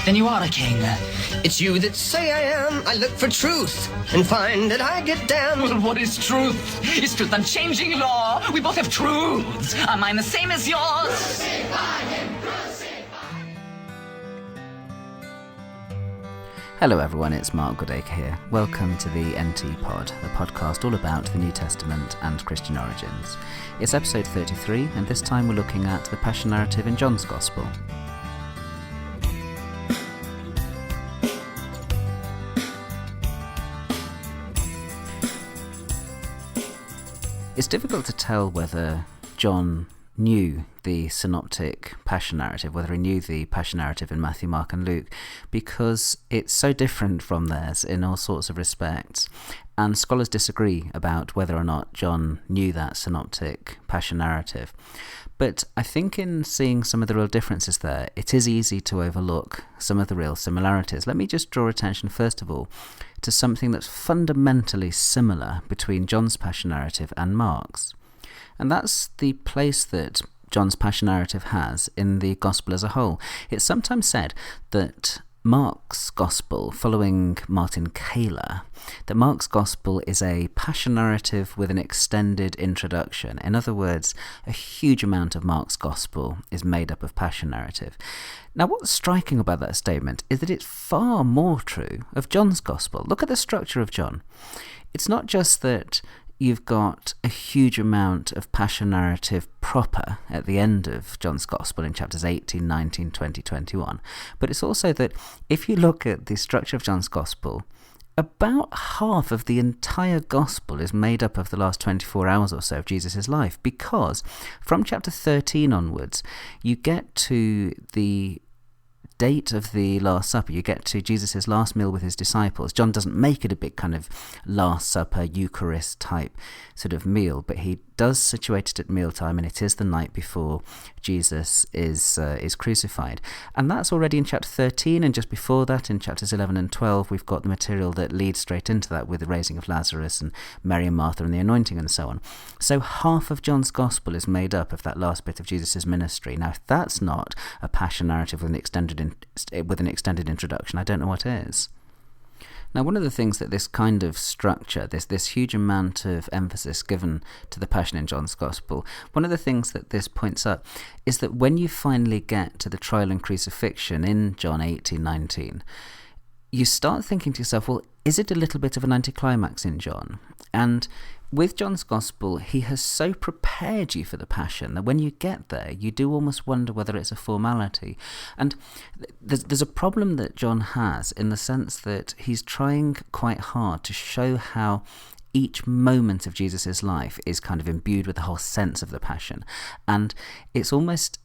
then you are a king. It's you that say I am. I look for truth and find that I get damned. Well, what is truth? Is truth unchanging law? We both have truths. Are mine the same as yours? Crucify him, crucify. Hello everyone, it's Mark Goodacre here. Welcome to the NT Pod, the podcast all about the New Testament and Christian origins. It's episode 33, and this time we're looking at the Passion narrative in John's Gospel. It's difficult to tell whether John knew the synoptic passion narrative, whether he knew the passion narrative in Matthew, Mark and Luke, because it's so different from theirs in all sorts of respects. And scholars disagree about whether or not John knew that synoptic passion narrative. But I think in seeing some of the real differences there, it is easy to overlook some of the real similarities. Let me just draw attention, first of all, to something that's fundamentally similar between John's passion narrative and Mark's. And that's the place that John's passion narrative has in the gospel as a whole. It's sometimes said that Mark's gospel, following Martin Kahler, that Mark's gospel is a passion narrative with an extended introduction. In other words, a huge amount of Mark's gospel is made up of passion narrative. Now, what's striking about that statement is that it's far more true of John's gospel. Look at the structure of John. It's not just that you've got a huge amount of passion narrative proper at the end of John's Gospel in chapters 18, 19, 20, 21. But it's also that if you look at the structure of John's Gospel, about half of the entire Gospel is made up of the last 24 hours or so of Jesus' life, because from chapter 13 onwards, you get to the date of the Last Supper. You get to Jesus' last meal with his disciples. John doesn't make it a big kind of Last Supper, Eucharist type sort of meal, but he does situate it at mealtime, and it is the night before Jesus is crucified. And that's already in chapter 13, and just before that, in chapters 11 and 12, we've got the material that leads straight into that with the raising of Lazarus and Mary and Martha and the anointing and so on. So half of John's Gospel is made up of that last bit of Jesus' ministry. Now, if that's not a passion narrative with an extended introduction, I don't know what is. Now, one of the things that this kind of structure, this huge amount of emphasis given to the passion in John's Gospel, one of the things that this points up is that when you finally get to the trial and crucifixion in John 18:19, you start thinking to yourself, well, is it a little bit of an anticlimax in John? And with John's Gospel, he has so prepared you for the Passion that when you get there, you do almost wonder whether it's a formality. And there's a problem that John has in the sense that he's trying quite hard to show how each moment of Jesus' life is kind of imbued with the whole sense of the Passion. And it's almost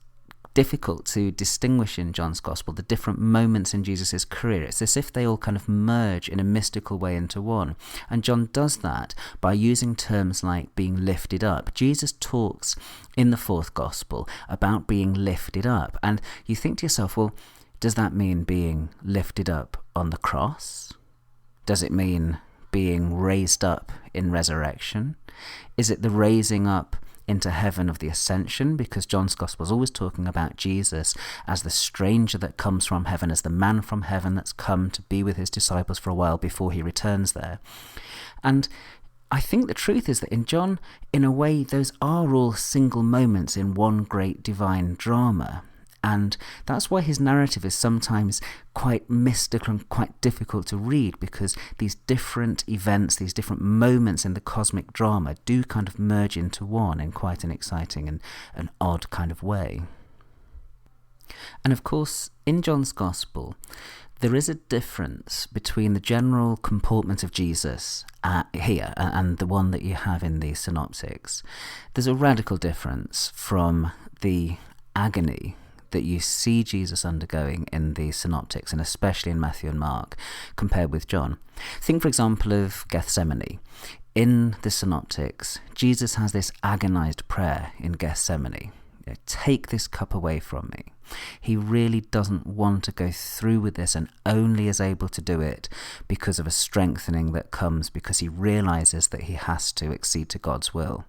difficult to distinguish in John's Gospel the different moments in Jesus' career. It's as if they all kind of merge in a mystical way into one. And John does that by using terms like being lifted up. Jesus talks in the fourth Gospel about being lifted up. And you think to yourself, well, does that mean being lifted up on the cross? Does it mean being raised up in resurrection? Is it the raising up into heaven of the ascension, because John's Gospel is always talking about Jesus as the stranger that comes from heaven, as the man from heaven that's come to be with his disciples for a while before he returns there. And I think the truth is that in John, in a way, those are all single moments in one great divine drama. And that's why his narrative is sometimes quite mystical and quite difficult to read, because these different events, these different moments in the cosmic drama do kind of merge into one in quite an exciting and an odd kind of way. And of course, in John's Gospel, there is a difference between the general comportment of Jesus here and the one that you have in the synoptics. There's a radical difference from the agony that you see Jesus undergoing in the synoptics, and especially in Matthew and Mark, compared with John. Think, for example, of Gethsemane. In the synoptics, Jesus has this agonized prayer in Gethsemane. Take this cup away from me. He really doesn't want to go through with this, and only is able to do it because of a strengthening that comes because he realizes that he has to accede to God's will.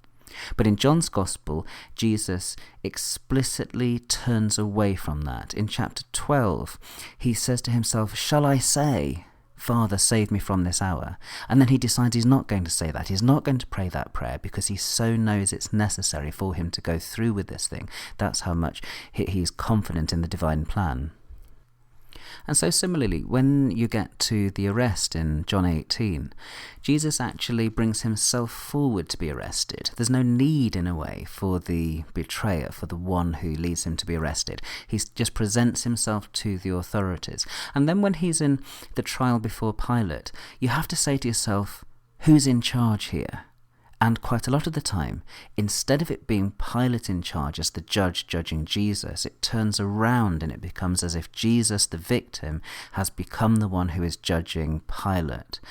But in John's Gospel, Jesus explicitly turns away from that. In chapter 12, he says to himself, "Shall I say, Father, save me from this hour?" And then he decides he's not going to say that. He's not going to pray that prayer because he so knows it's necessary for him to go through with this thing. That's how much he's confident in the divine plan. And so similarly, when you get to the arrest in John 18, Jesus actually brings himself forward to be arrested. There's no need, in a way, for the betrayer, for the one who leads him to be arrested. He just presents himself to the authorities. And then when he's in the trial before Pilate, you have to say to yourself, who's in charge here? And quite a lot of the time, instead of it being Pilate in charge as the judge judging Jesus, it turns around and it becomes as if Jesus, the victim, has become the one who is judging Pilate.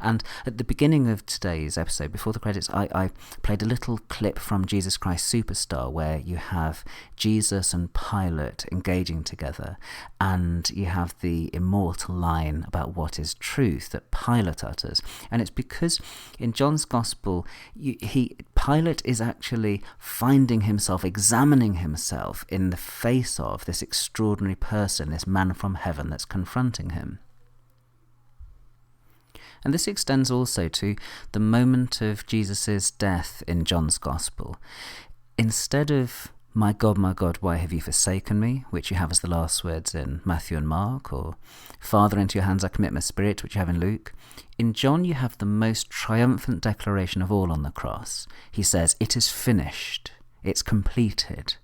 And at the beginning of today's episode, before the credits, I played a little clip from Jesus Christ Superstar where you have Jesus and Pilate engaging together, and you have the immortal line about what is truth that Pilate utters. And it's because in John's Gospel, Pilate is actually finding himself, examining himself in the face of this extraordinary person, this man from heaven that's confronting him. And this extends also to the moment of Jesus' death in John's Gospel. Instead of my God, why have you forsaken me?" which you have as the last words in Matthew and Mark, or "Father, into your hands I commit my spirit," which you have in Luke, in John you have the most triumphant declaration of all on the cross. He says, "It is finished, it's completed."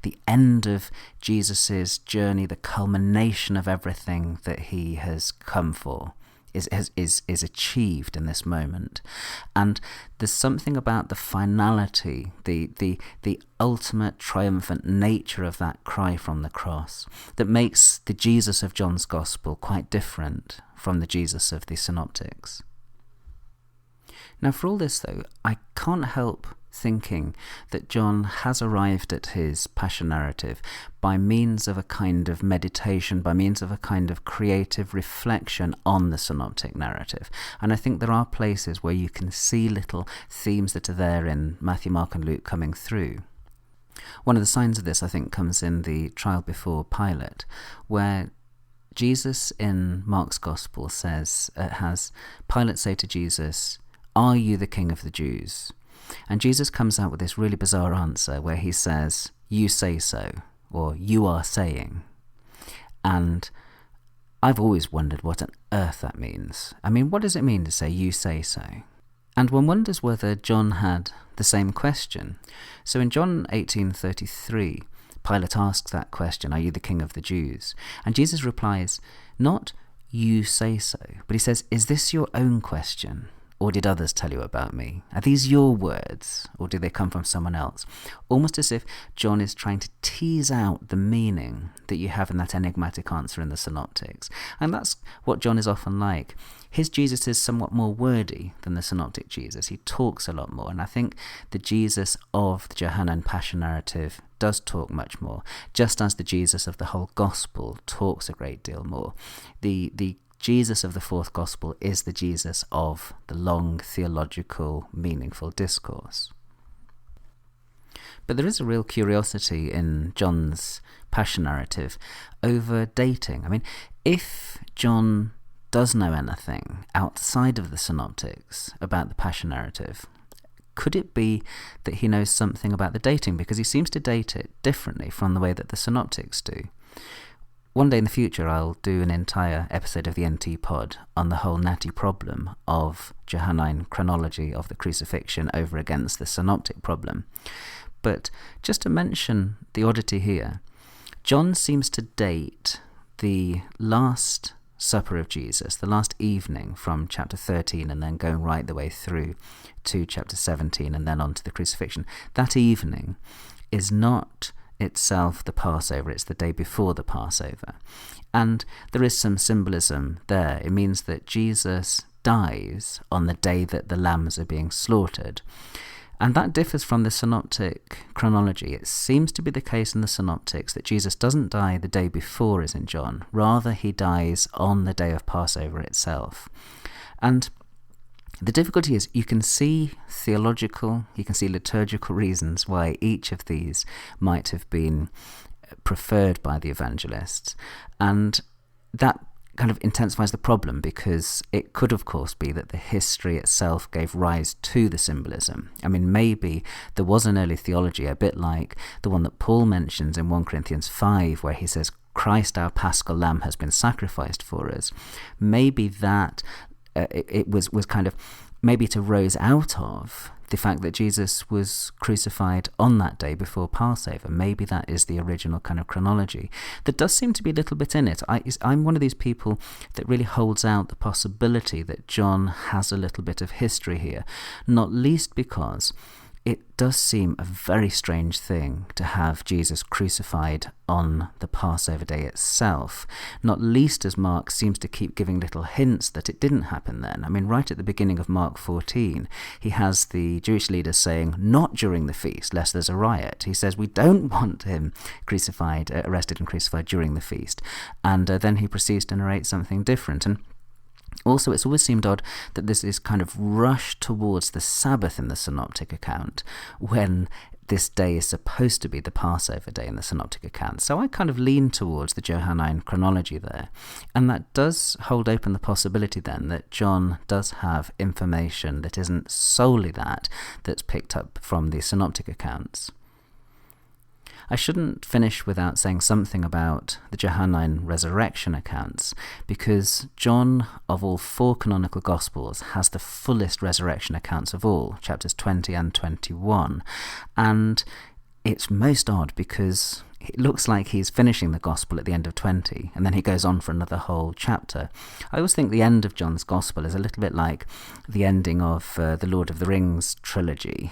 The end of Jesus' journey, the culmination of everything that he has come for, is achieved in this moment. And there's something about the finality, the ultimate triumphant nature of that cry from the cross that makes the Jesus of John's Gospel quite different from the Jesus of the Synoptics. Now, for all this, though, I can't help thinking that John has arrived at his passion narrative by means of a kind of meditation, by means of a kind of creative reflection on the synoptic narrative. And I think there are places where you can see little themes that are there in Matthew, Mark and Luke coming through. One of the signs of this, I think, comes in the trial before Pilate, where Jesus in Mark's Gospel has Pilate say to Jesus, "Are you the King of the Jews?" And Jesus comes out with this really bizarre answer where he says, "You say so," or "you are saying." And I've always wondered what on earth that means. I mean, what does it mean to say "you say so"? And one wonders whether John had the same question. So in John 18:33, Pilate asks that question, "Are you the King of the Jews?" And Jesus replies, not "you say so," but he says, "Is this your own question? Or did others tell you about me? Are these your words, or did they come from someone else?" Almost as if John is trying to tease out the meaning that you have in that enigmatic answer in the Synoptics. And that's what John is often like. His Jesus is somewhat more wordy than the Synoptic Jesus. He talks a lot more, and I think the Jesus of the Johannine Passion narrative does talk much more, just as the Jesus of the whole Gospel talks a great deal more. The Jesus of the fourth Gospel is the Jesus of the long, theological, meaningful discourse. But there is a real curiosity in John's passion narrative over dating. I mean, if John does know anything outside of the Synoptics about the passion narrative, could it be that he knows something about the dating? Because he seems to date it differently from the way that the Synoptics do. One day in the future, I'll do an entire episode of the NT Pod on the whole natty problem of Johannine chronology of the crucifixion over against the synoptic problem. But just to mention the oddity here, John seems to date the Last Supper of Jesus, the last evening from chapter 13 and then going right the way through to chapter 17 and then on to the crucifixion. That evening is not itself the Passover, it's the day before the Passover. And there is some symbolism there. It means that Jesus dies on the day that the lambs are being slaughtered. And that differs from the synoptic chronology. It seems to be the case in the synoptics that Jesus doesn't die the day before as in John. Rather, he dies on the day of Passover itself. And The difficulty is you can see theological, you can see liturgical reasons why each of these might have been preferred by the evangelists, and that kind of intensifies the problem, because it could of course be that the history itself gave rise to the symbolism. I mean, maybe there was an early theology a bit like the one that Paul mentions in 1 Corinthians 5, where he says, Christ our paschal lamb has been sacrificed for us. Maybe that it was kind of, maybe it arose out of the fact that Jesus was crucified on that day before Passover. Maybe that is the original kind of chronology. There does seem to be a little bit in it. I'm one of these people that really holds out the possibility that John has a little bit of history here, not least because it does seem a very strange thing to have Jesus crucified on the Passover day itself, not least as Mark seems to keep giving little hints that it didn't happen then. I mean, right at the beginning of Mark 14, he has the Jewish leaders saying, not during the feast, lest there's a riot. He says, we don't want him crucified, arrested and crucified during the feast. And then he proceeds to narrate something different. And also, it's always seemed odd that this is kind of rushed towards the Sabbath in the Synoptic account, when this day is supposed to be the Passover day in the Synoptic account. So I kind of lean towards the Johannine chronology there. And that does hold open the possibility then that John does have information that isn't solely that's picked up from the Synoptic accounts. I shouldn't finish without saying something about the Johannine resurrection accounts, because John, of all 4 canonical Gospels, has the fullest resurrection accounts of all, chapters 20 and 21. And it's most odd because it looks like he's finishing the Gospel at the end of 20, and then he goes on for another whole chapter. I always think the end of John's Gospel is a little bit like the ending of the Lord of the Rings trilogy,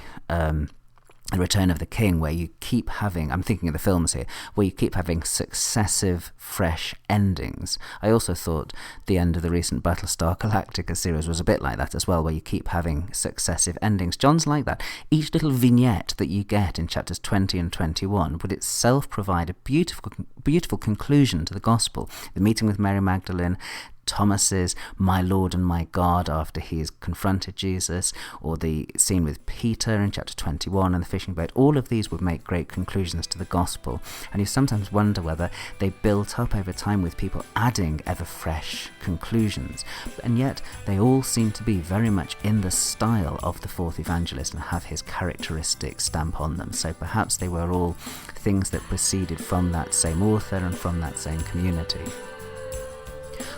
The Return of the King, where you keep having, I'm thinking of the films here, where you keep having successive fresh endings. I also thought the end of the recent Battlestar Galactica series was a bit like that as well, where you keep having successive endings. John's like that. Each little vignette that you get in chapters 20 and 21 would itself provide a beautiful conclusion to the Gospel. The meeting with Mary Magdalene, Thomas's "My Lord and my God" after he's confronted Jesus, or the scene with Peter in chapter 21 and the fishing boat. All of these would make great conclusions to the Gospel, and you sometimes wonder whether they built up over time with people adding ever fresh conclusions, and yet they all seem to be very much in the style of the fourth evangelist and have his characteristic stamp on them. So perhaps they were all things that proceeded from that same author and from that same community.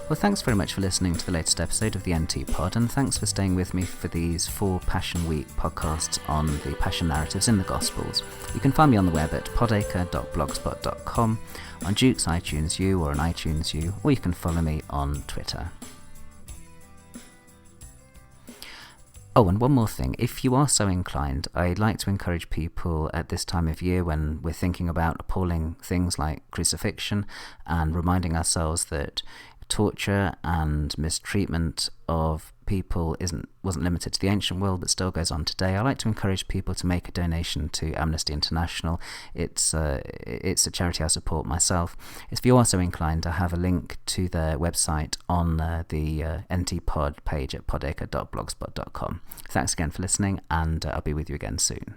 Well, thanks very much for listening to the latest episode of the NT Pod, and thanks for staying with me for these 4 Passion Week podcasts on the Passion narratives in the Gospels. You can find me on the web at podacre.blogspot.com, on Duke's iTunes U or on iTunes U, or you can follow me on Twitter. Oh, and one more thing. If you are so inclined, I'd like to encourage people at this time of year, when we're thinking about appalling things like crucifixion and reminding ourselves that torture and mistreatment of people wasn't limited to the ancient world but still goes on today, I like to encourage people to make a donation to Amnesty International. It's a charity I support myself. If you are so inclined, I have a link to their website on the NT Pod page at podacre.blogspot.com. Thanks again for listening, and I'll be with you again soon.